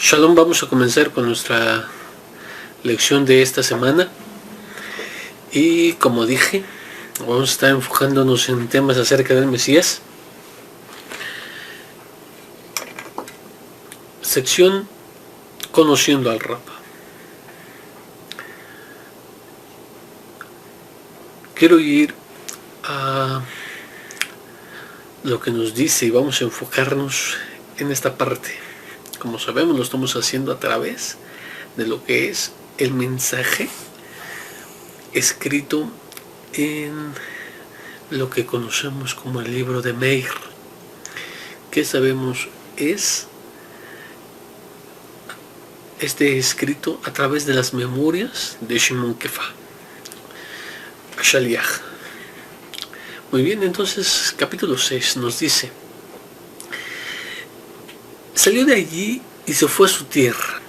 Shalom, vamos a comenzar con nuestra lección de esta semana y como dije, vamos a estar enfocándonos en temas acerca del Mesías. Sección Conociendo al Rapa. Quiero ir a lo que nos dice y vamos a enfocarnos en esta parte. Como sabemos, lo estamos haciendo a través de lo que es el mensaje escrito en lo que conocemos como el libro de Meir, que sabemos es escrito a través de las memorias de Shimon Kefa, Shaliach. Muy bien, entonces capítulo 6 nos dice: salió de allí y se fue a su tierra,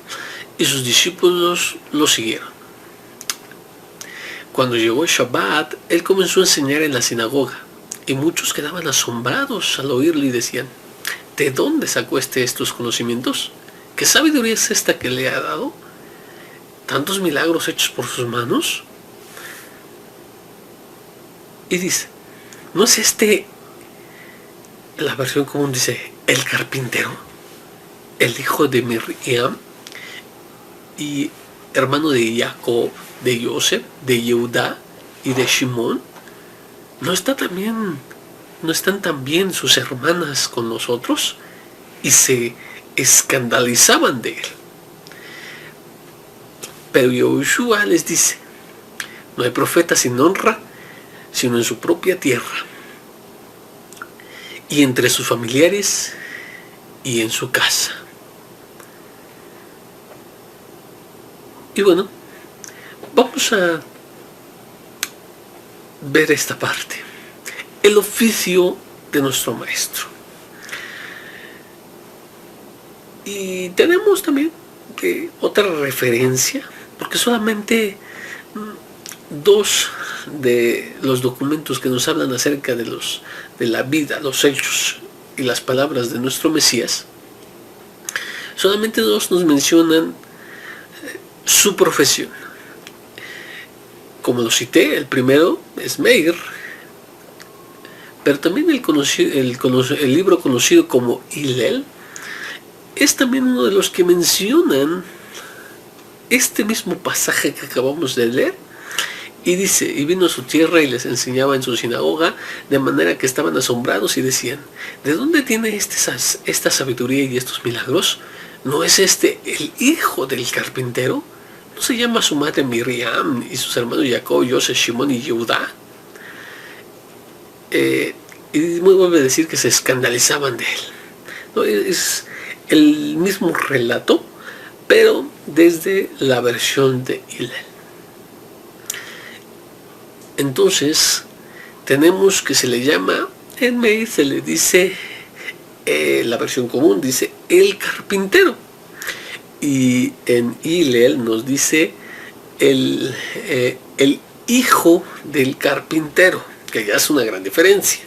y sus discípulos lo siguieron. Cuando llegó el Shabbat, él comenzó a enseñar en la sinagoga, y muchos quedaban asombrados al oírle y decían: ¿de dónde sacó estos conocimientos? ¿Qué sabiduría es esta que le ha dado? ¿Tantos milagros hechos por sus manos? Y dice: ¿no es la versión común dice, el carpintero, el hijo de Miriam y hermano de Jacob, de Joseph, de Yehudá y de Shimón? ¿No están también sus hermanas con nosotros? Y se escandalizaban de él. Pero Yahushua les dice: no hay profeta sin honra, sino en su propia tierra, y entre sus familiares, y en su casa. Y bueno, vamos a ver esta parte. El oficio de nuestro maestro. Y tenemos también otra referencia, porque solamente dos de los documentos que nos hablan acerca de la vida, los hechos y las palabras de nuestro Mesías, solamente dos nos mencionan su profesión. Como lo cité, el primero es Meir, pero también el libro conocido como Hillel es también uno de los que mencionan este mismo pasaje que acabamos de leer. Y dice: y vino a su tierra y les enseñaba en su sinagoga, de manera que estaban asombrados y decían: ¿de dónde tiene esta sabiduría y estos milagros? ¿No es el hijo del carpintero? ¿No se llama su madre Miriam y sus hermanos Jacob, Joseph, Shimón y Yehudá? Y muy vuelve a decir que se escandalizaban de él. ¿No? Es el mismo relato, pero desde la versión de Hillel. Entonces tenemos que se le llama, en Meir se le dice, la versión común dice el carpintero, y en Hillel nos dice el hijo del carpintero, que ya es una gran diferencia.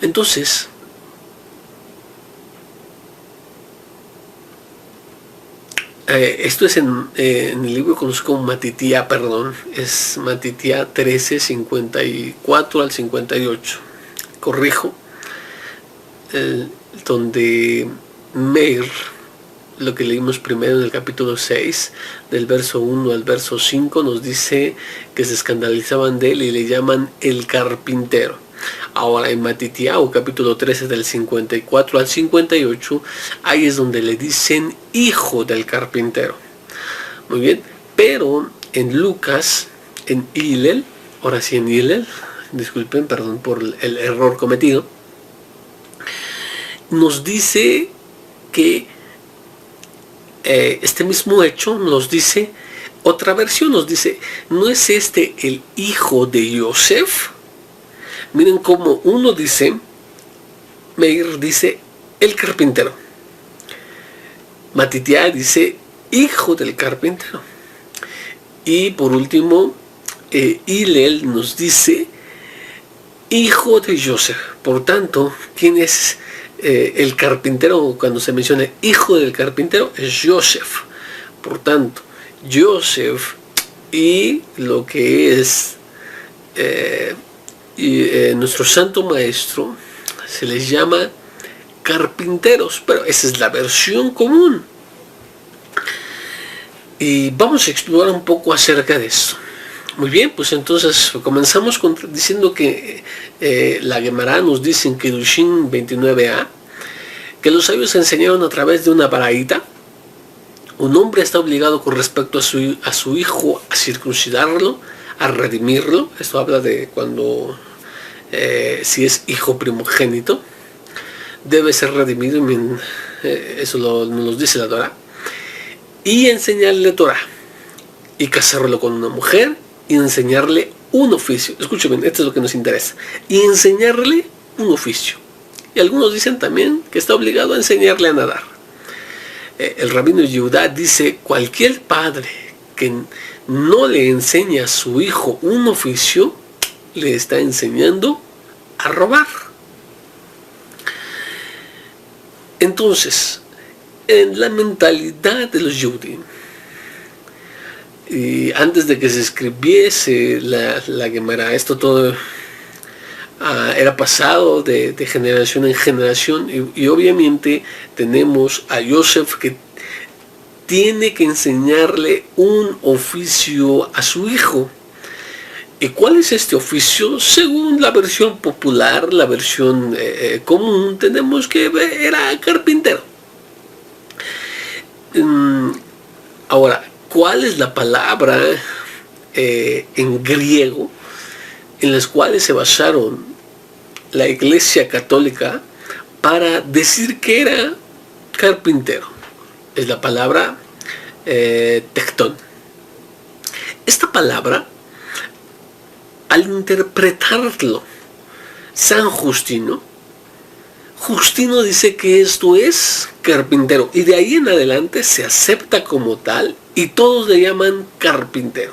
Entonces esto es en el libro conocido como Matitía, es Matitía 13, 54 al 58. Corrijo, donde Meir, lo que leímos primero en el capítulo 6, del verso 1 al verso 5, nos dice que se escandalizaban de él y le llaman el carpintero. Ahora en Matitiao, capítulo 13, del 54 al 58, ahí es donde le dicen hijo del carpintero. Muy bien, pero en Lucas, en Hillel, ahora sí en Hillel, disculpen, perdón por el error cometido, nos dice que este mismo hecho nos dice, otra versión nos dice: ¿no es el hijo de Joseph? Miren cómo uno dice, Meir dice el carpintero, Matitiá dice hijo del carpintero, y por último Hillel nos dice hijo de Joseph. Por tanto, ¿quién es el carpintero, cuando se menciona hijo del carpintero, es Yosef. Por tanto, Yosef y lo que es nuestro santo maestro se les llama carpinteros, pero esa es la versión común. Y vamos a explorar un poco acerca de esto. Muy bien, pues entonces comenzamos diciendo que la Gemara nos dice en Kedushin 29a que los sabios enseñaron a través de una baraita. Un hombre está obligado con respecto a su hijo a circuncidarlo, a redimirlo. Esto habla de cuando, si es hijo primogénito, debe ser redimido. Eso nos dice la Torah. Y enseñarle Torah. Y casarlo con una mujer y enseñarle un oficio. Escúchame, esto es lo que nos interesa. Y enseñarle un oficio. Y algunos dicen también que está obligado a enseñarle a nadar. El rabino Yehudá dice, cualquier padre que no le enseña a su hijo un oficio, le está enseñando a robar. Entonces, en la mentalidad de los Yehudim, y antes de que se escribiese la Gemara, esto todo era pasado de generación en generación, y obviamente tenemos a Yosef que tiene que enseñarle un oficio a su hijo. ¿Y cuál es este oficio? Según la versión popular, la versión común, tenemos que era carpintero. Ahora, ¿cuál es la palabra en griego en las cuales se basaron la Iglesia Católica para decir que era carpintero? Es la palabra tectón. Esta palabra, al interpretarlo San Justino dice que esto es carpintero, y de ahí en adelante se acepta como tal y todos le llaman carpintero.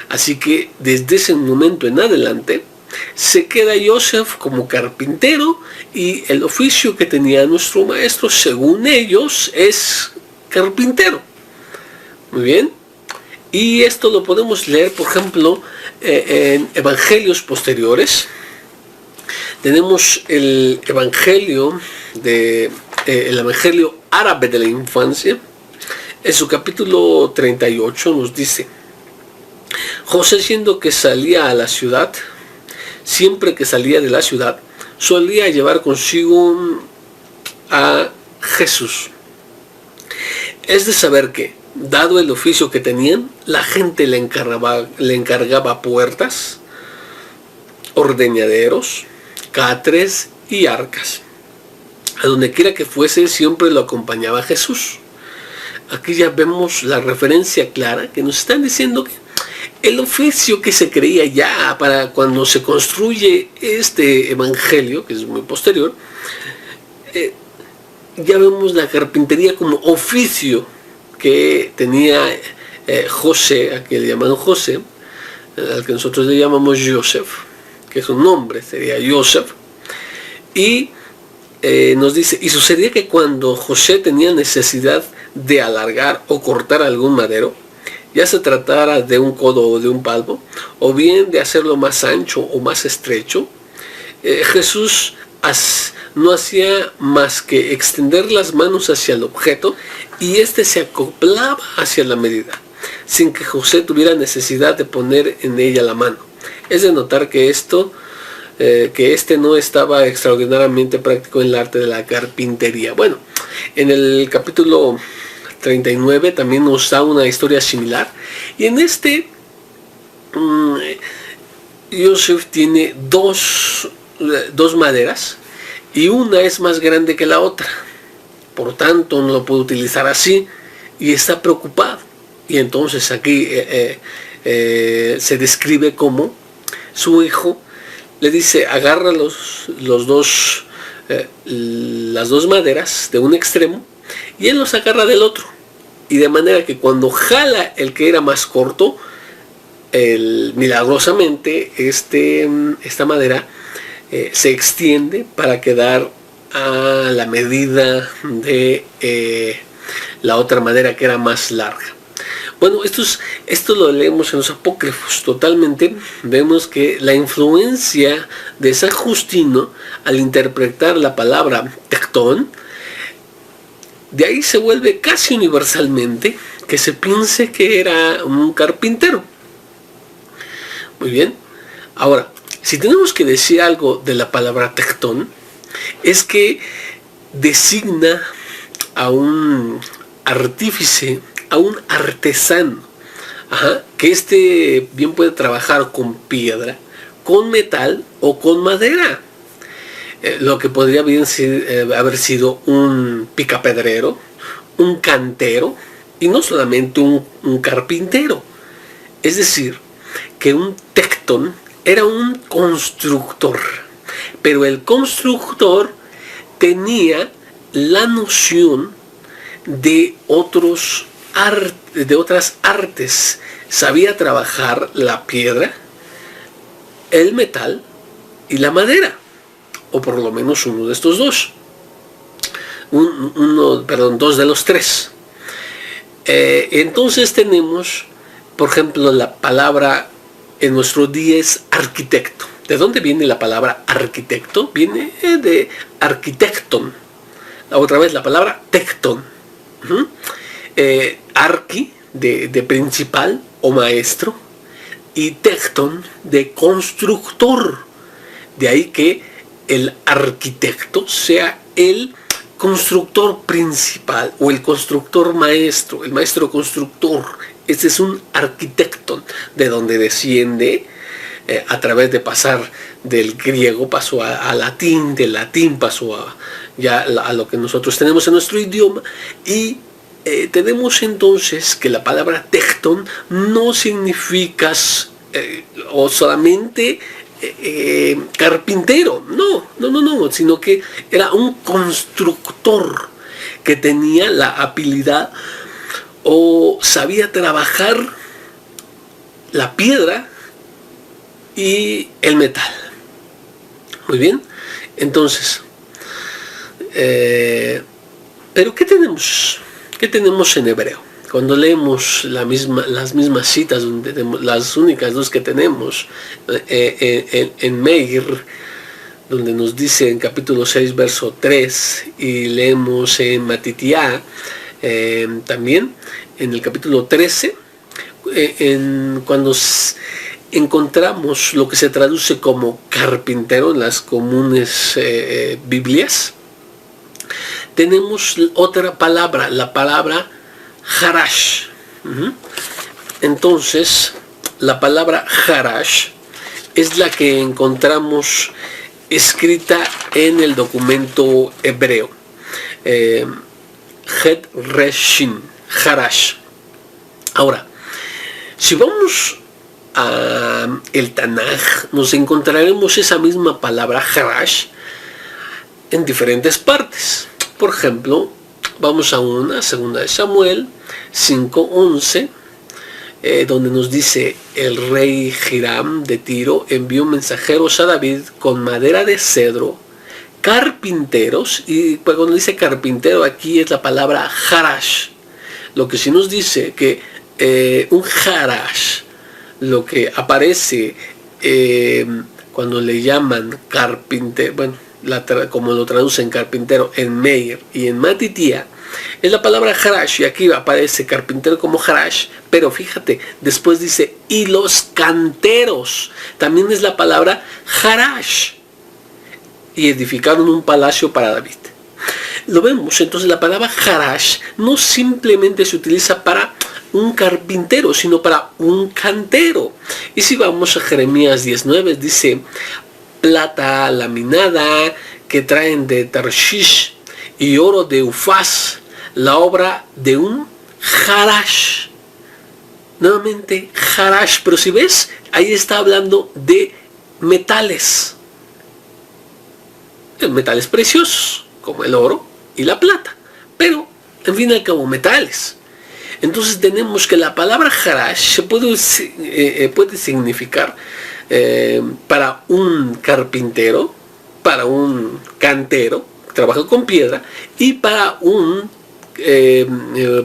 Así que desde ese momento en adelante se queda Yosef como carpintero, y el oficio que tenía nuestro maestro, según ellos, es carpintero. Muy bien. Y esto lo podemos leer, por ejemplo, en evangelios posteriores. Tenemos el evangelio el evangelio árabe de la infancia. En su capítulo 38 nos dice: José, siendo que salía a la ciudad, siempre que salía de la ciudad, solía llevar consigo a Jesús. Es de saber que, dado el oficio que tenían, la gente le encargaba puertas, ordeñaderos, catres y arcas. A donde quiera que fuese, siempre lo acompañaba Jesús. Aquí ya vemos la referencia clara que nos están diciendo que el oficio que se creía ya para cuando se construye este evangelio, que es muy posterior, ya vemos la carpintería como oficio que tenía José, a quien le llaman José, al que nosotros le llamamos Yosef, que es un nombre, sería Yosef. Y nos dice, y sucedía que cuando José tenía necesidad de alargar o cortar algún madero, ya se tratara de un codo o de un palmo, o bien de hacerlo más ancho o más estrecho, Jesús no hacía más que extender las manos hacia el objeto, y éste se acoplaba hacia la medida, sin que José tuviera necesidad de poner en ella la mano. Es de notar que este no estaba extraordinariamente práctico en el arte de la carpintería. Bueno, en el capítulo 39 también nos da una historia similar, y en este Yosef tiene dos maderas, y una es más grande que la otra, por tanto no lo puede utilizar así, y está preocupado. Y entonces aquí se describe como su hijo le dice: agarra las dos maderas de un extremo, y él los agarra del otro, y de manera que cuando jala el que era más corto, milagrosamente esta madera se extiende para quedar a la medida de la otra madera que era más larga. Bueno, esto lo leemos en los apócrifos totalmente. Vemos que la influencia de San Justino al interpretar la palabra tectón, de ahí se vuelve casi universalmente que se piense que era un carpintero. Muy bien. Ahora, si tenemos que decir algo de la palabra tectón, es que designa a un artífice, a un artesano, que bien puede trabajar con piedra, con metal o con madera. Lo que podría bien haber sido un picapedrero, un cantero y no solamente un carpintero. Es decir, que un tectón era un constructor, pero el constructor tenía la noción de otras artes. Sabía trabajar la piedra, el metal y la madera, o por lo menos uno de estos dos. Dos de los tres. Entonces tenemos, por ejemplo, la palabra en nuestro día es arquitecto. ¿De dónde viene la palabra arquitecto? Viene de arquitecton. Otra vez la palabra tecton. Arqui de principal o maestro y tecton de constructor. De ahí que el arquitecto sea el constructor principal o el constructor maestro, el maestro constructor. Este es un arquitecton, de donde desciende a través de pasar del griego pasó a latín, del latín pasó a lo que nosotros tenemos en nuestro idioma, y tenemos entonces que la palabra tecton no significa o solamente carpintero, no, sino que era un constructor que tenía la habilidad o sabía trabajar la piedra y el metal. Muy bien, entonces, pero ¿qué tenemos en hebreo? Cuando leemos las mismas citas, las únicas dos que tenemos en Meir, donde nos dice en capítulo 6, verso 3, y leemos en Matitiá, también en el capítulo 13, cuando encontramos lo que se traduce como carpintero en las comunes Biblias, tenemos otra palabra, la palabra Harash. Entonces, la palabra Harash es la que encontramos escrita en el documento hebreo. Het Reshin, Harash. Ahora, si vamos a el Tanaj, nos encontraremos esa misma palabra Harash en diferentes partes. Por ejemplo, vamos a segunda de Samuel 5:11, donde nos dice: el rey Hiram de Tiro envió mensajeros a David con madera de cedro, carpinteros, y cuando dice carpintero aquí es la palabra harash. Lo que sí nos dice que un harash, lo que aparece cuando le llaman carpintero, bueno, como lo traducen carpintero en Meir y en Matitía, es la palabra harash, y aquí aparece carpintero como harash, pero fíjate, después dice y los canteros, también es la palabra harash, y edificaron un palacio para David. Lo vemos, entonces la palabra harash no simplemente se utiliza para un carpintero, sino para un cantero. Y si vamos a Jeremías 19, dice: plata laminada que traen de Tarshish y oro de Ufaz, la obra de un harash. Nuevamente harash, pero si ves, ahí está hablando de metales. Metales preciosos, como el oro y la plata, pero en fin y al cabo metales. Entonces tenemos que la palabra harash puede significar para un carpintero, para un cantero, trabaja con piedra, y para un,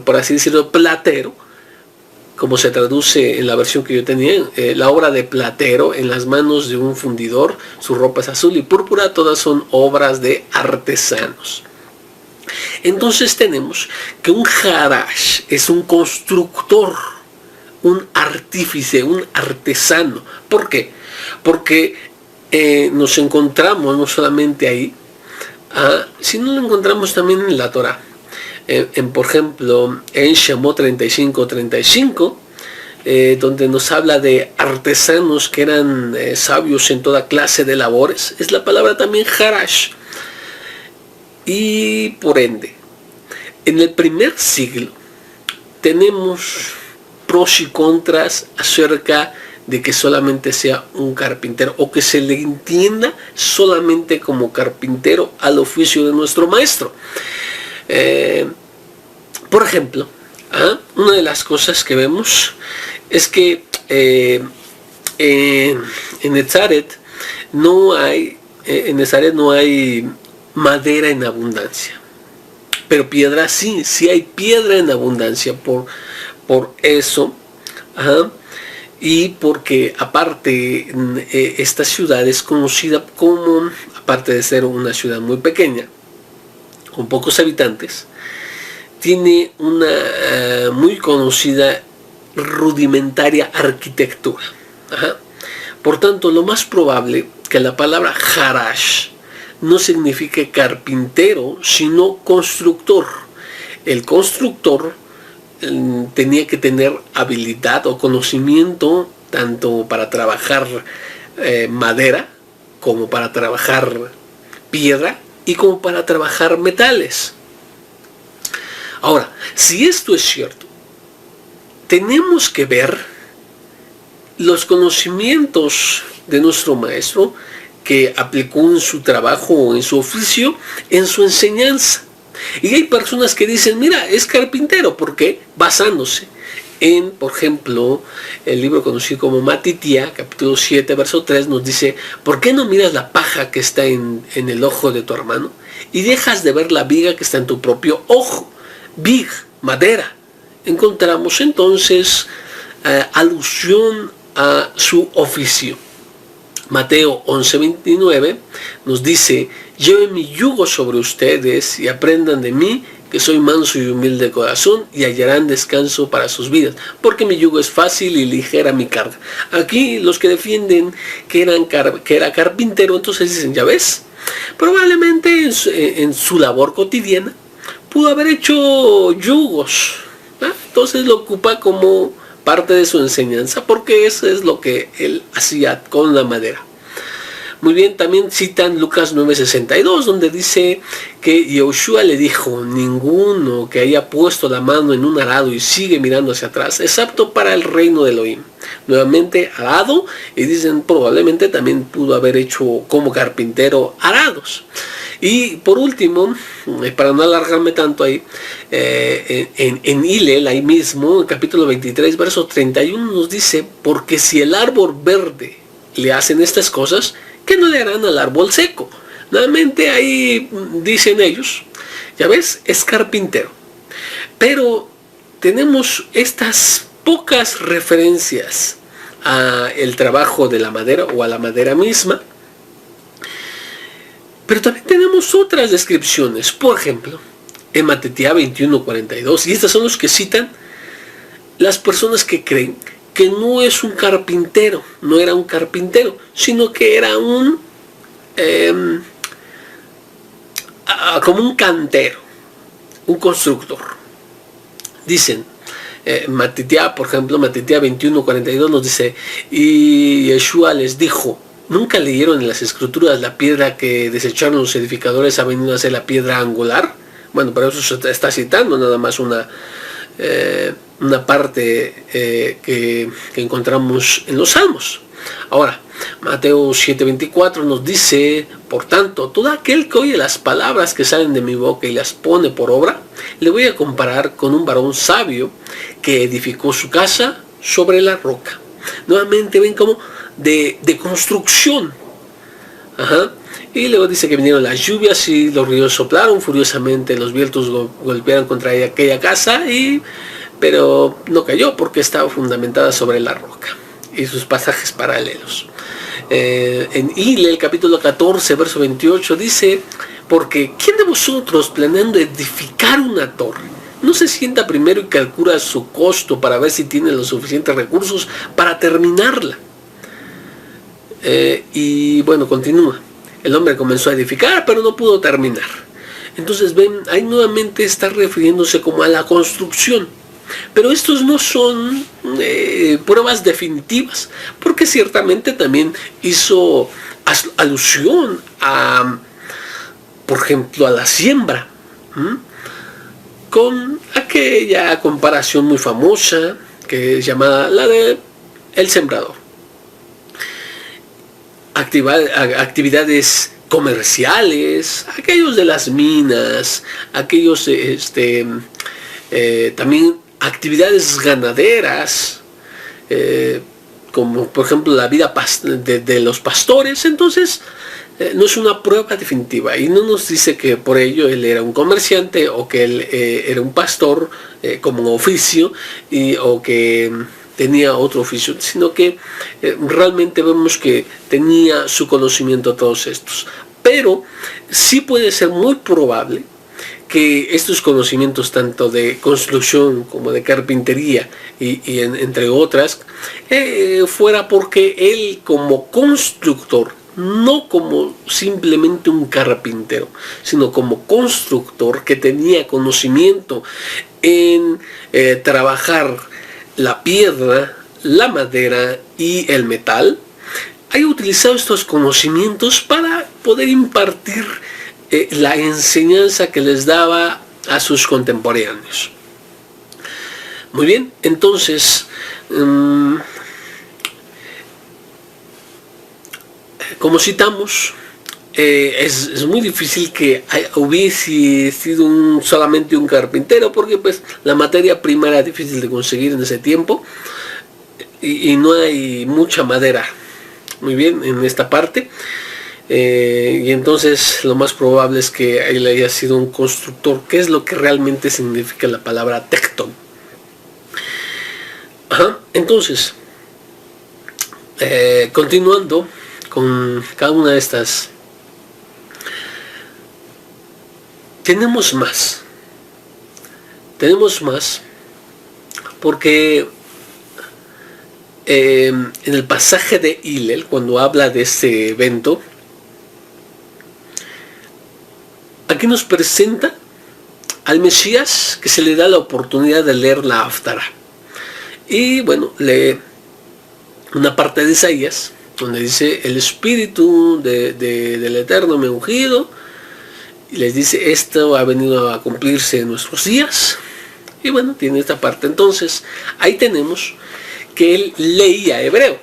por así decirlo, platero, como se traduce en la versión que yo tenía, la obra de platero en las manos de un fundidor, su ropa es azul y púrpura, todas son obras de artesanos. Entonces tenemos que un harash es un constructor, un artífice, un artesano. ¿Por qué? Porque nos encontramos no solamente ahí, sino lo encontramos también en la Torah. Por ejemplo, en Shemot 35:35, donde nos habla de artesanos que eran sabios en toda clase de labores, es la palabra también harash. Y por ende, en el primer siglo tenemos pros y contras acerca de que solamente sea un carpintero, o que se le entienda solamente como carpintero al oficio de nuestro maestro. Por ejemplo, una de las cosas que vemos es que en Netzaret no hay madera en abundancia, pero piedra sí hay piedra en abundancia por eso, y porque aparte esta ciudad es conocida como, aparte de ser una ciudad muy pequeña, con pocos habitantes, tiene una muy conocida rudimentaria arquitectura. Por tanto, lo más probable que la palabra harash no signifique carpintero, sino constructor. El constructor tenía que tener habilidad o conocimiento tanto para trabajar madera, como para trabajar piedra y como para trabajar metales. Ahora, si esto es cierto, tenemos que ver los conocimientos de nuestro maestro que aplicó en su trabajo o en su oficio, en su enseñanza. Y hay personas que dicen, mira, es carpintero. ¿Por qué? Basándose en, por ejemplo, el libro conocido como Matitía, capítulo 7, verso 3, nos dice, ¿por qué no miras la paja que está en el ojo de tu hermano y dejas de ver la viga que está en tu propio ojo? Big, madera. Encontramos entonces alusión a su oficio. Mateo 11:29 nos dice, lleven mi yugo sobre ustedes y aprendan de mí, que soy manso y humilde de corazón, y hallarán descanso para sus vidas, porque mi yugo es fácil y ligera mi carga. Aquí los que defienden que era carpintero, entonces dicen, ya ves, probablemente en su labor cotidiana pudo haber hecho yugos, entonces lo ocupa como parte de su enseñanza, porque eso es lo que él hacía con la madera. Muy bien, también citan Lucas 9:62, donde dice que Yehoshua le dijo, ninguno que haya puesto la mano en un arado y sigue mirando hacia atrás es apto para el reino de Elohim. Nuevamente arado, y dicen probablemente también pudo haber hecho como carpintero arados. Y por último, para no alargarme tanto ahí, en Hillel, ahí mismo, en capítulo 23, verso 31, nos dice, porque si el árbol verde le hacen estas cosas, ¿qué no le harán al árbol seco? Nuevamente ahí dicen ellos, ya ves, es carpintero. Pero tenemos estas pocas referencias al trabajo de la madera o a la madera misma. Pero también tenemos otras descripciones. Por ejemplo, en Matitía 21:42, y estas son los que citan las personas que creen que no es un carpintero, no era un carpintero, sino que era como un cantero, un constructor. Dicen, Matitía, por ejemplo, Matitía 21:42 nos dice, y Yeshua les dijo, ¿nunca leyeron en las escrituras la piedra que desecharon los edificadores ha venido a ser la piedra angular? Bueno, pero eso se está citando nada más una parte que encontramos en los Salmos. Ahora, Mateo 7:24 nos dice, por tanto, todo aquel que oye las palabras que salen de mi boca y las pone por obra, le voy a comparar con un varón sabio que edificó su casa sobre la roca. Nuevamente ven como de construcción. Ajá. Y luego dice que vinieron las lluvias y los ríos soplaron furiosamente, los vientos golpearon contra aquella casa, pero no cayó porque estaba fundamentada sobre la roca y sus pasajes paralelos. En Hillel, capítulo 14, verso 28, dice: porque ¿quién de vosotros, planeando edificar una torre, no se sienta primero y calcula su costo para ver si tiene los suficientes recursos para terminarla? Y bueno, continúa. El hombre comenzó a edificar, pero no pudo terminar. Entonces ven, ahí nuevamente está refiriéndose como a la construcción. Pero estos no son pruebas definitivas, porque ciertamente también hizo alusión a, por ejemplo, a la siembra, con aquella comparación muy famosa que es llamada la de el sembrador. Actividades comerciales, aquellos de las minas, aquellos también actividades ganaderas, como por ejemplo la vida de los pastores. Entonces no es una prueba definitiva y no nos dice que por ello él era un comerciante o que él era un pastor como oficio o que tenía otro oficio, sino que realmente vemos que tenía su conocimiento de todos estos. Pero sí puede ser muy probable que estos conocimientos tanto de construcción como de carpintería y entre otras fuera porque él como constructor, no como simplemente un carpintero, sino como constructor que tenía conocimiento en trabajar la piedra, la madera y el metal, haya utilizado estos conocimientos para poder impartir la enseñanza que les daba a sus contemporáneos. Muy bien, entonces, como citamos, es muy difícil que hubiese sido solamente un carpintero, porque pues la materia prima era difícil de conseguir en ese tiempo y no hay mucha madera. Muy bien, en esta parte. Y entonces lo más probable es que él haya sido un constructor, que es lo que realmente significa la palabra tectón. Entonces, continuando con cada una de estas, tenemos más porque en el pasaje de Hillel, cuando habla de este evento, aquí nos presenta al Mesías, que se le da la oportunidad de leer la Haftará. Y bueno, lee una parte de Isaías, donde dice: el Espíritu del Eterno me ha ungido, y les dice: esto ha venido a cumplirse en nuestros días. Y bueno, tiene esta parte. Entonces, ahí tenemos que él leía hebreo.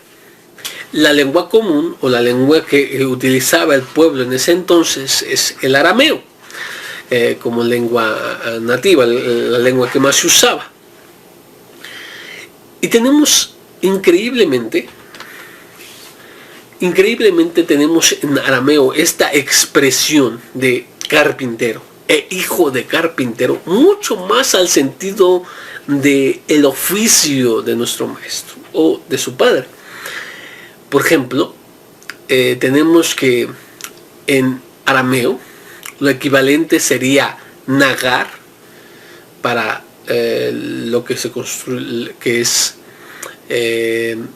La lengua común, o la lengua que utilizaba el pueblo en ese entonces, es el arameo, como lengua nativa, la lengua que más se usaba. Y tenemos, increíblemente tenemos en arameo esta expresión de carpintero e hijo de carpintero, mucho más al sentido de el oficio de nuestro maestro o de su padre. Por ejemplo, tenemos que en arameo lo equivalente sería nagar para lo que se construye, que es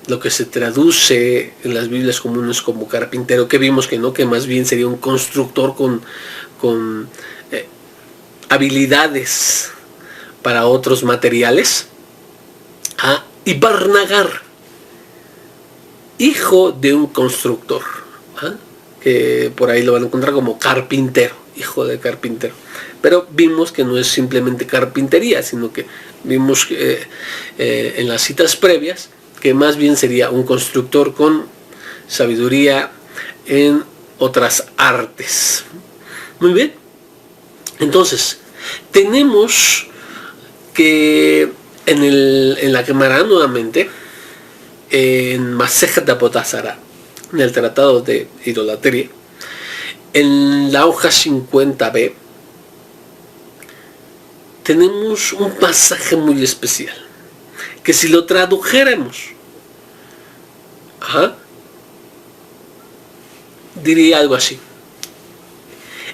lo que se traduce en las Biblias comunes como carpintero, que vimos que no, que más bien sería un constructor con habilidades para otros materiales. Y barnagar, hijo de un constructor, que por ahí lo van a encontrar como carpintero, hijo de carpintero. Pero vimos que no es simplemente carpintería, sino que vimos en las citas previas que más bien sería un constructor con sabiduría en otras artes. Muy bien. Entonces, tenemos que en la Gemara nuevamente, en Masejet Avodah Zará, en el tratado de idolatría, en la hoja 50b, tenemos un pasaje muy especial, que si lo tradujéramos, diría algo así.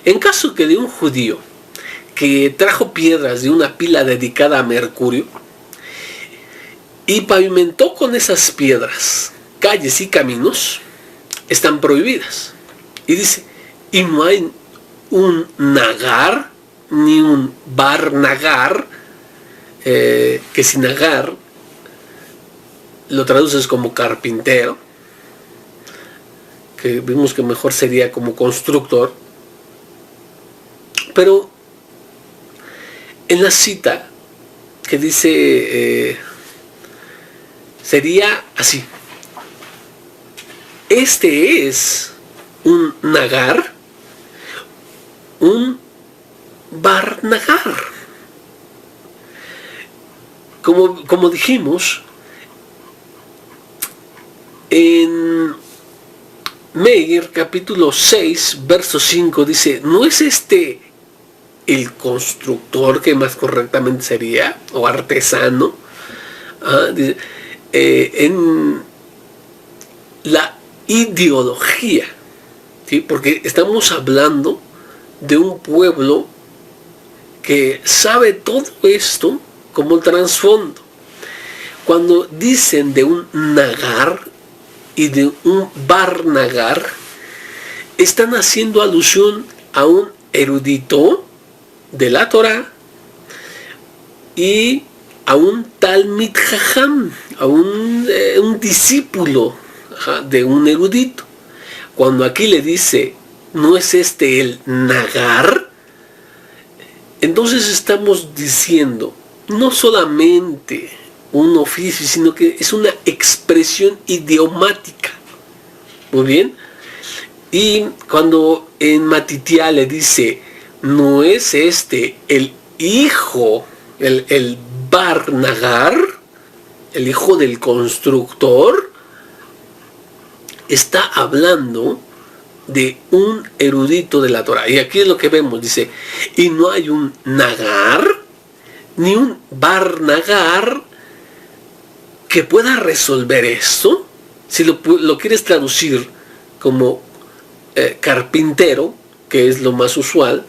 En caso que de un judío que trajo piedras de una pila dedicada a Mercurio y pavimentó con esas piedras calles y caminos, están prohibidas. Y dice, y no hay un nagar ni un bar nagar, que si nagar lo traduces como carpintero, que vimos que mejor sería como constructor, pero en la cita que dice, sería así: este es un nagar, un bar nagar. Como dijimos, en Meir capítulo 6, verso 5 dice, ¿no es este el constructor, que más correctamente sería, o artesano? Dice, en la ideología, ¿sí? Porque estamos hablando de un pueblo que sabe todo esto como trasfondo. Cuando dicen de un nagar y de un bar nagar, están haciendo alusión a un erudito de la Torah y a un Talmid Jajam, a un discípulo de un erudito. Cuando aquí le dice, ¿no es este el nagar? Entonces estamos diciendo, no solamente un oficio, sino que es una expresión idiomática. Muy bien. Y cuando en Matitiá le dice, ¿no es este el hijo, el bar nagar, el hijo del constructor? Está hablando de un erudito de la Torah. Y aquí es lo que vemos, dice, y no hay un nagar, ni un bar nagar, que pueda resolver esto. Si lo quieres traducir como carpintero, que es lo más usual,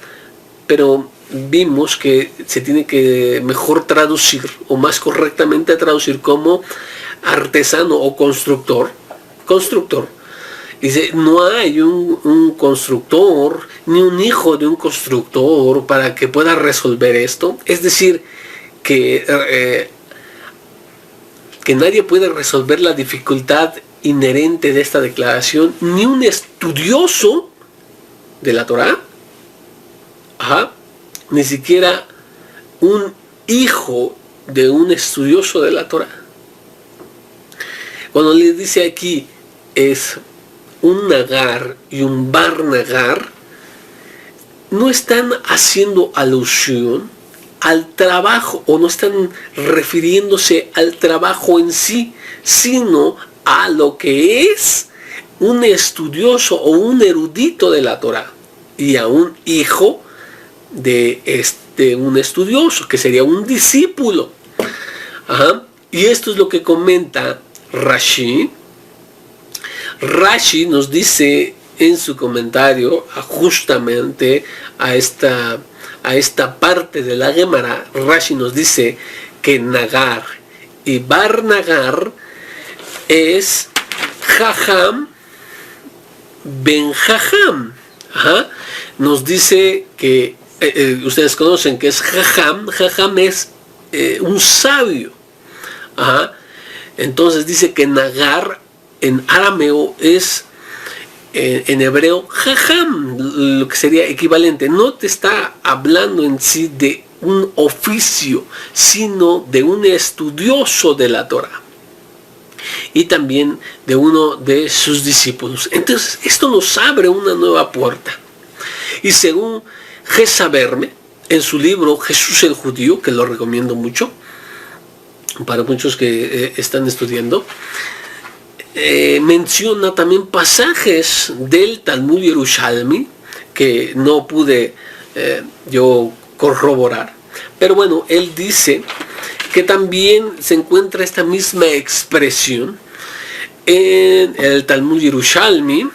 pero vimos que se tiene que mejor traducir, o más correctamente traducir, como artesano o constructor. Dice, no hay un constructor, ni un hijo de un constructor para que pueda resolver esto. Es decir, que nadie puede resolver la dificultad inherente de esta declaración, ni un estudioso de la Torah, ni siquiera un hijo de un estudioso de la Torah. Cuando le dice aquí es un nagar y un bar nagar, no están haciendo alusión al trabajo, o no están refiriéndose al trabajo en sí, sino a lo que es un estudioso o un erudito de la Torah, y a un hijo de un estudioso, que sería un discípulo. Y esto es lo que comenta Rashi. Rashi nos dice en su comentario justamente a esta parte de la Gemara. Rashi nos dice que nagar y bar nagar es jajam ben jajam. Nos dice que ustedes conocen que es jajam. Jajam es un sabio. Entonces dice que nagar en arameo es, en hebreo, jajam, lo que sería equivalente. No te está hablando en sí de un oficio, sino de un estudioso de la Torah, y también de uno de sus discípulos. Entonces esto nos abre una nueva puerta. Y según Gesaberme, en su libro Jesús el Judío, que lo recomiendo mucho para muchos que están estudiando, menciona también pasajes del Talmud Yerushalmi que no pude yo corroborar. Pero bueno, él dice que también se encuentra esta misma expresión en el Talmud Yerushalmi,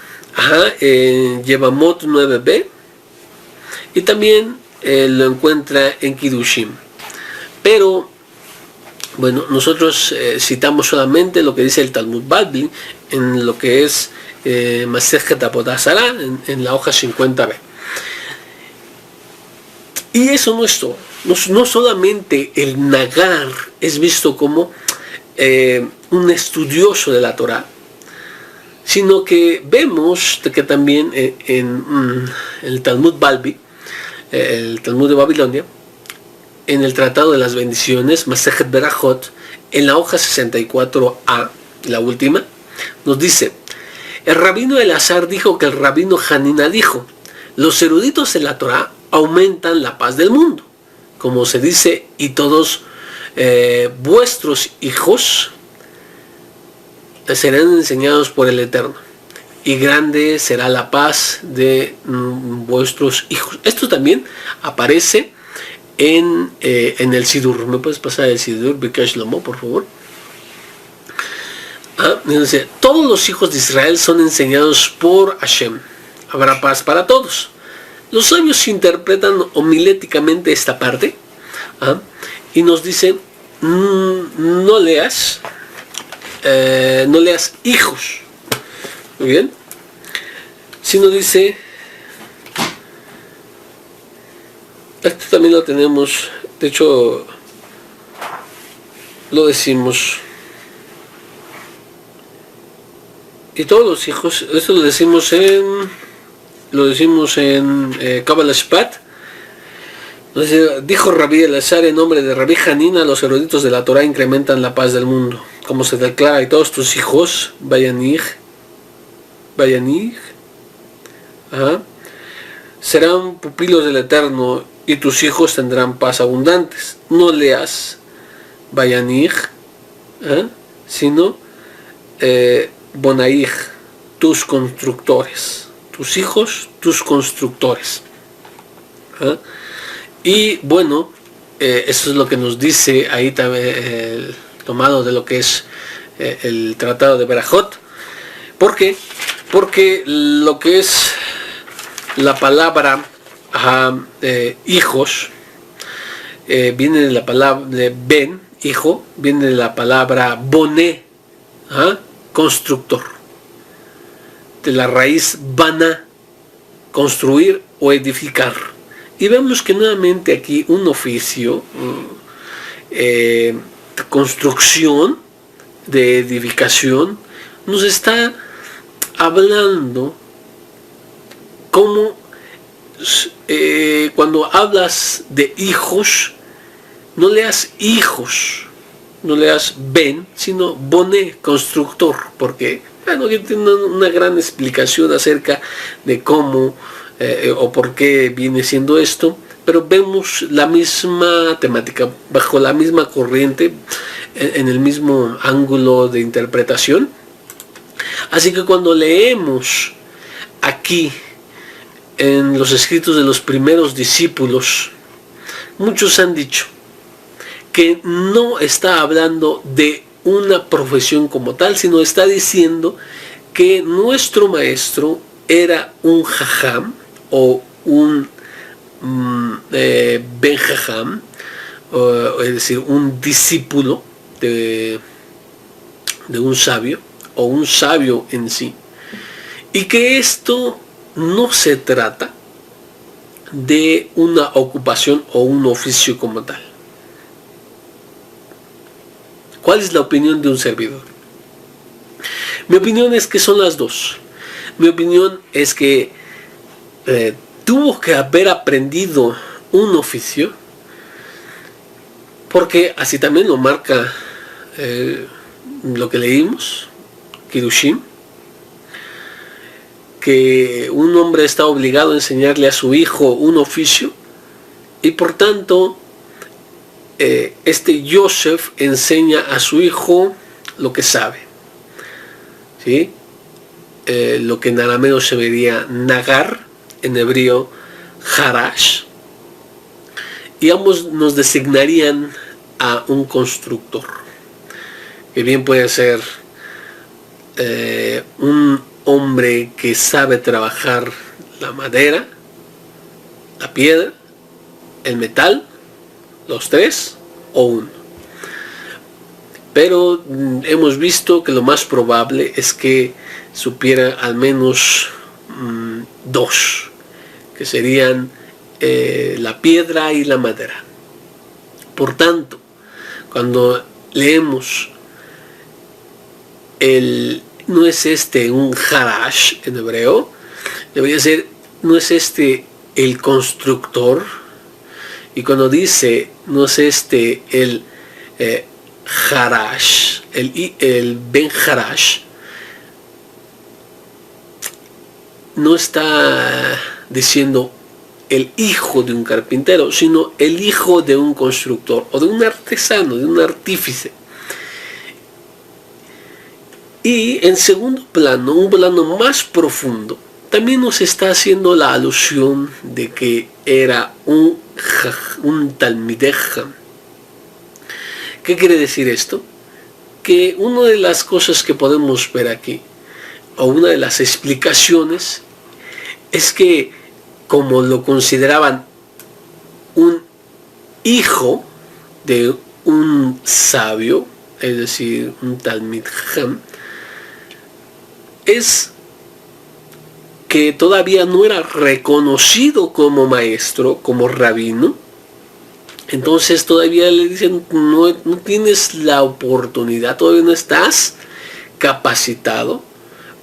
en Yevamot 9b, y también lo encuentra en Kiddushim. Pero bueno, nosotros citamos solamente lo que dice el Talmud Bavli en lo que es Masejet Avodah Zarah, en la hoja 50b. Y eso no es todo. No solamente el Nagar es visto como un estudioso de la Torah, sino que vemos que también en el Talmud Bavli, el Talmud de Babilonia, en el Tratado de las Bendiciones, Masejet Berajot, en la hoja 64a, la última, nos dice: el rabino Elazar dijo que el rabino Hanina dijo: los eruditos de la Torah aumentan la paz del mundo, como se dice, y todos vuestros hijos serán enseñados por el Eterno, y grande será la paz de vuestros hijos. Esto también aparece en el Sidur. ¿Me puedes pasar el Sidur, Bikash Lomo, por favor? Dice: todos los hijos de Israel son enseñados por Hashem. Habrá paz para todos. Los sabios interpretan homiléticamente esta parte y nos dicen: no leas hijos, muy bien, sino dice, esto también lo tenemos, de hecho lo decimos, y todos los hijos, esto lo decimos en Kabbalah Shpat. Dijo Rabí Elazar en nombre de Rabí Hanina: los eruditos de la Torah incrementan la paz del mundo, como se declara, y todos tus hijos, Bayanij, serán pupilos del Eterno, y tus hijos tendrán paz abundantes. No leas Bayanij, sino Bonaij, tus constructores. Tus hijos, tus constructores. Y bueno, eso es lo que nos dice ahí también, tomado de lo que es el Tratado de Berajot. ¿Por qué? Porque lo que es la palabra hijos viene de la palabra de ben, hijo, viene de la palabra boné, constructor, de la raíz bana, construir o edificar. Y vemos que nuevamente aquí un oficio, de construcción, de edificación, nos está hablando como cuando hablas de hijos, no leas hijos, no leas ben, sino boné, constructor, porque bueno, tiene una gran explicación acerca de cómo o por qué viene siendo esto, pero vemos la misma temática, bajo la misma corriente, en el mismo ángulo de interpretación. Así que cuando leemos aquí en los escritos de los primeros discípulos, muchos han dicho que no está hablando de una profesión como tal, sino está diciendo que nuestro maestro era un jajam o un ben jajam, es decir, un discípulo de un sabio o un sabio en sí, y que esto no se trata de una ocupación o un oficio como tal. ¿Cuál es la opinión de un servidor? Mi opinión es que son las dos. Mi opinión es que tuvo que haber aprendido un oficio, porque así también lo marca lo que leímos, Kiddushim, que un hombre está obligado a enseñarle a su hijo un oficio, y por tanto este Yosef enseña a su hijo lo que sabe, ¿sí? Lo que en arameo se vería nagar, en hebreo Harash, y ambos nos designarían a un constructor, que bien puede ser un hombre que sabe trabajar la madera, la piedra, el metal, los tres o uno. Pero hemos visto que lo más probable es que supiera al menos dos, que serían la piedra y la madera. Por tanto, cuando leemos no es este un harash en hebreo, debería ser, no es este el constructor, y cuando dice no es este el harash, el ben harash, no está diciendo el hijo de un carpintero, sino el hijo de un constructor, o de un artesano, de un artífice. Y en segundo plano, un plano más profundo, también nos está haciendo la alusión de que era un Talmidei Jajam. ¿Qué quiere decir esto? Que una de las cosas que podemos ver aquí, o una de las explicaciones, es que como lo consideraban un hijo de un sabio, es decir, un Talmidei Jajam, es que todavía no era reconocido como maestro, como rabino. Entonces todavía le dicen, no tienes la oportunidad, todavía no estás capacitado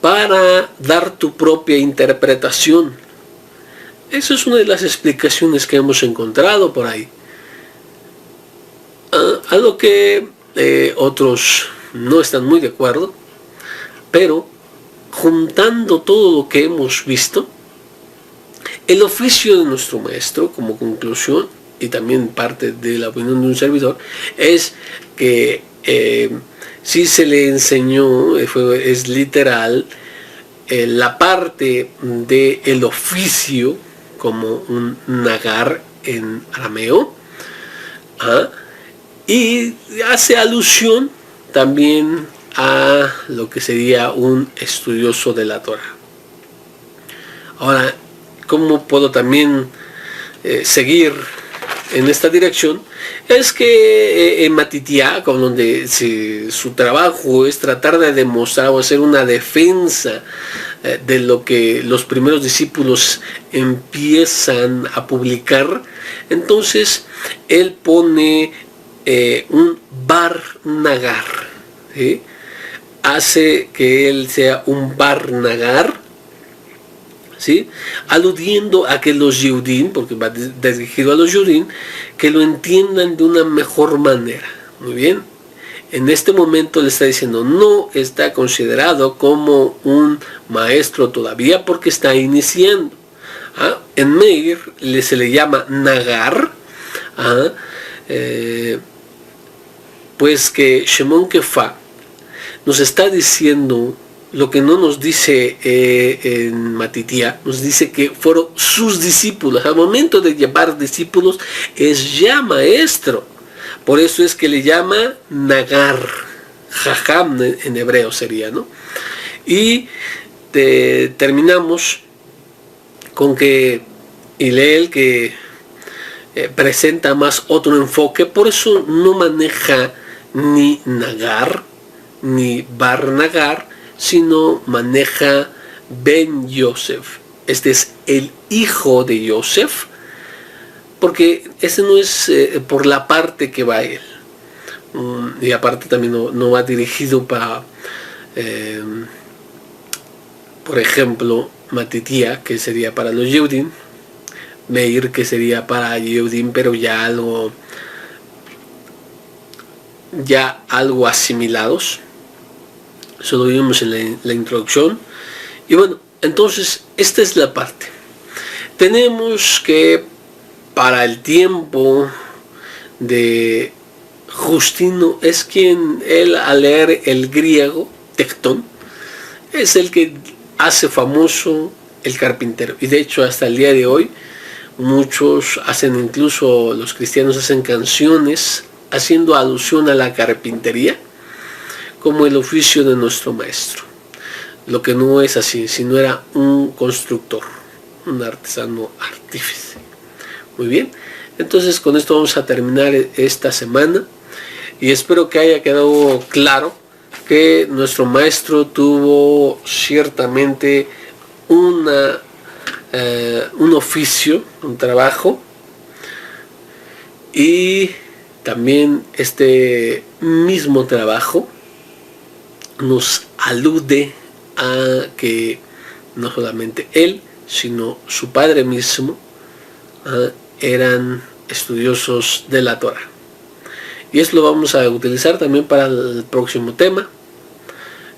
para dar tu propia interpretación. Esa es una de las explicaciones que hemos encontrado por ahí. A lo que otros no están muy de acuerdo, pero juntando todo lo que hemos visto, el oficio de nuestro maestro, como conclusión, y también parte de la opinión de un servidor, es que sí se le enseñó, es literal, la parte del oficio, como un nagar en arameo, y hace alusión también a lo que sería un estudioso de la Torah. Ahora, ¿cómo puedo también seguir en esta dirección? Es que en Matitiá, con donde su trabajo es tratar de demostrar o hacer una defensa de lo que los primeros discípulos empiezan a publicar, entonces él pone un bar nagar, ¿sí? Hace que él sea un bar nagar, ¿sí? Aludiendo a que los Yehudim, porque va dirigido a los Yehudim, que lo entiendan de una mejor manera. Muy bien. En este momento le está diciendo, no está considerado como un maestro todavía porque está iniciando. En Meir se le llama nagar, pues que Shimon Kefa nos está diciendo lo que no nos dice en Matitiá, nos dice que fueron sus discípulos. Al momento de llevar discípulos es ya maestro. Por eso es que le llama nagar, jajam en hebreo sería, ¿no? Y terminamos con que Hillel, que presenta más otro enfoque, por eso no maneja ni nagar, ni bar nagar, sino maneja Ben Yosef. Este es el hijo de Yosef, porque ese no es por la parte que va él. Y aparte también no va dirigido para, por ejemplo, Matitiá, que sería para los Yehudim, Meir, que sería para Yehudim, pero ya algo asimilados. Eso lo vimos en la introducción. Y bueno, entonces esta es la parte. Tenemos que para el tiempo de Justino es quien él, al leer el griego, Tectón, es el que hace famoso el carpintero. Y de hecho hasta el día de hoy muchos hacen, incluso los cristianos hacen canciones haciendo alusión a la carpintería como el oficio de nuestro maestro. Lo que no es así, sino era un constructor, un artesano artífice. Muy bien, entonces con esto vamos a terminar esta semana y espero que haya quedado claro que nuestro maestro tuvo ciertamente un oficio, un trabajo, y también este mismo trabajo nos alude a que no solamente él, sino su padre mismo eran estudiosos de la Torah. Y esto lo vamos a utilizar también para el próximo tema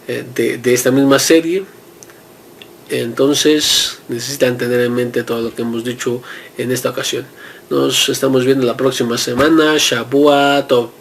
de esta misma serie. Entonces necesitan tener en mente todo lo que hemos dicho en esta ocasión. Nos estamos viendo la próxima semana. Shavua Tov.